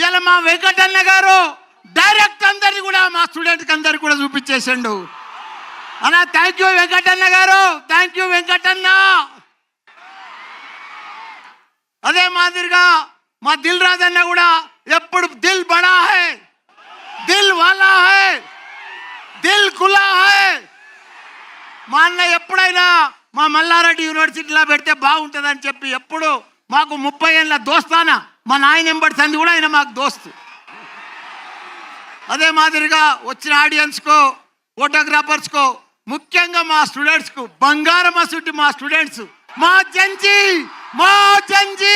ఇలా మా వెంకటన్న గారు డైరెక్ట్ అందరినీ కూడా మా స్టూడెంట్కి అందరికి కూడా చూపించేసిండు. అన్నా థ్యాంక్ యూ వెంకటన్న గారు, థ్యాంక్ యూ వెంకటన్న. అదే మాదిరిగా మా దిల్ రాజు అన్న కూడా ఎప్పుడు దిల్ బడా హై, దిల్ వాలా హై, దిల్ ఖులా హై. మా అన్న ఎప్పుడైనా మా మల్లారెడ్డి యూనివర్సిటీలో పెడితే బాగుంటుందని చెప్పి ఎప్పుడు మాకు 30 ఏళ్ళ దోస్తానా మా నాయన ఎంబడి సంది కూడా ఆయన మాకు దోస్తు. అదే మాదిరిగా వచ్చిన ఆడియన్స్కో ఫోటోగ్రాఫర్స్కో ముఖ్యంగా మా స్టూడెంట్స్కు బంగారం అసుటి మా స్టూడెంట్స్ మా జంజీ మా జంజీ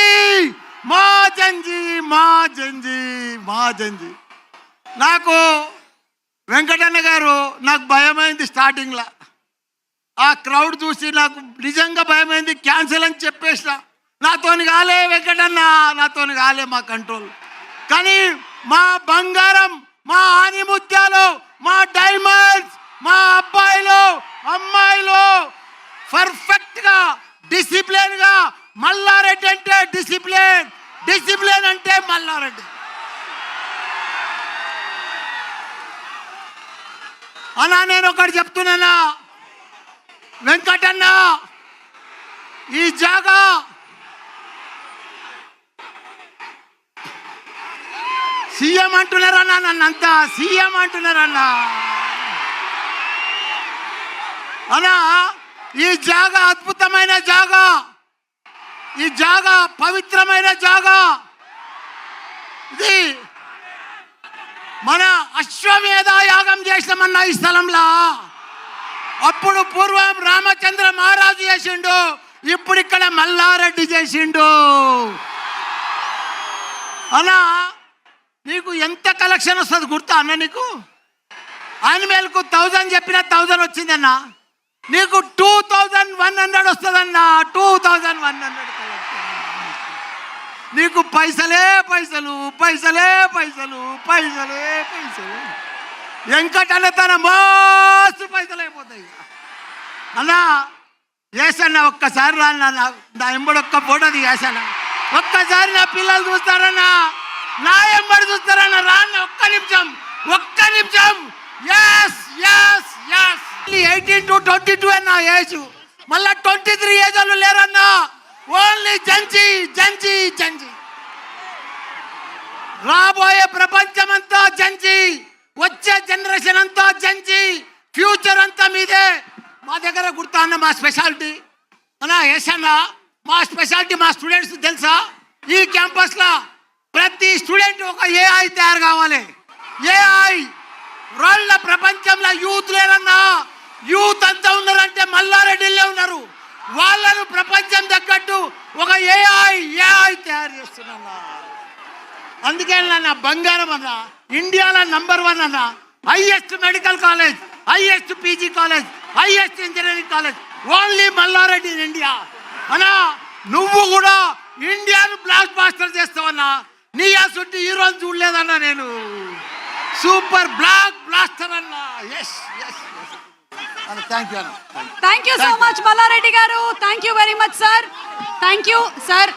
మా జంజీ మా జంజీ మా జంజీ. నాకు వెంకటన్న గారు నాకు భయమైంది స్టార్టింగ్లో. ఆ క్రౌడ్ చూసి నాకు నిజంగా భయమైంది. క్యాన్సిల్ అని చెప్పేసిన. నాతోని కాలే వెంకటన్న, నాతోని కాలే మా కంట్రోల్. కానీ మా బంగారం, మా ఆనిముత్యాలు, మా డైమండ్స్, మా అబ్బాయిలు అమ్మాయిలు పర్ఫెక్ట్గా డిసిప్లిన్గా మల్లారెడ్డి అంటే డిసిప్లిన్, డిసిప్లిన్ అంటే మల్లారెడ్డి. అన్నా నేను ఒకటి చెప్తున్నానా వెంకటన్న, ఈ జాగా సీఎం అంటున్నారన్నా, నన్నంతా సీఎం అంటున్నారన్నా. అన్నా ఈ జాగా అద్భుతమైన జాగా, ఈ జాగా పవిత్రమైన జాగా. ఇది మన అశ్వమేధ యాగం చేసినామన్న ఈ స్థలంలో. అప్పుడు పూర్వం రామచంద్ర మహారాజు చేసిండు, ఇప్పుడు ఇక్కడ మల్లారెడ్డి చేసిండు. అన్నా నీకు ఎంత కలెక్షన్ వస్తుంది గుర్తా అన్న? నీకు యానిమేల్కు 1000 చెప్పిన 1000 వచ్చిందన్న. నీకు 2100 వస్తుందన్నా, 2100 నీకు పైసలే పైసలు, పైసలే పైసలు, పైసలే పైసలు. వెంకటన్న తన మస్తు పైసలు అయిపోతాయి అన్నా. వేసన్న ఒక్కసారి రాన్న, నా ఎంబడొక్క ఫోటో వేసానా, ఒక్కసారి నా పిల్లలు చూస్తారన్నా, నా ఎంబడి చూస్తారన్న, రాన్న ఒక్క నిమిషం, ఒక్క నిమిషం. ఎస్ ఎస్ ఎస్ 18 to 22 అన్న ఏజ్, మళ్ళా 23 ఏజ్ వాళ్ళు లేరన్నా. ఓన్లీ జంజీ జంజీ జంజీ. రాబోయే ప్రపంచం అంతా జంజీ, వచ్చే జనరేషన్ అంతా జంజీ, ఫ్యూచర్ అంతా మీదే. మా దగ్గర గుర్తా అన్న మా స్పెషాలిటీ అన్నా ఎస్ అన్న. మా స్పెషాలిటీ మా స్టూడెంట్స్ తెలుసా? ఈ క్యాంపస్లో ప్రతి స్టూడెంట్ ఒక ఏఐ తయారు కావాలి. ఏఐ రోళ్ళ ప్రపంచంలో యూత్ లేరన్నా. యూత్ అంతా ఉన్నారంటే మల్లారెడ్డిలో ఉన్నారు. వాళ్ళను ప్రపంచం తగ్గట్టు ఒక ఏఐ తయారు చేస్తున్నా. అందుకే నా బంగారం అన్న, ఇండియాలో నంబర్ 1 అన్న. Highest medical college, highest PG college, highest engineering college only Malla Reddy in India అన్నా. నువ్వు కూడా ఇండియాను బ్లాక్ బాస్టర్ చేస్తావన్నా. నీ అసలు హీరోని చూడలేదన్నా నేను. సూపర్ బ్లాక్ బ్లాస్టర్ అన్నా. ఎస్ ఎస్ థ్యాంక్ యూ అన్న. Thank you so much Malla Reddy garu. Thank you very much sir. Thank you sir.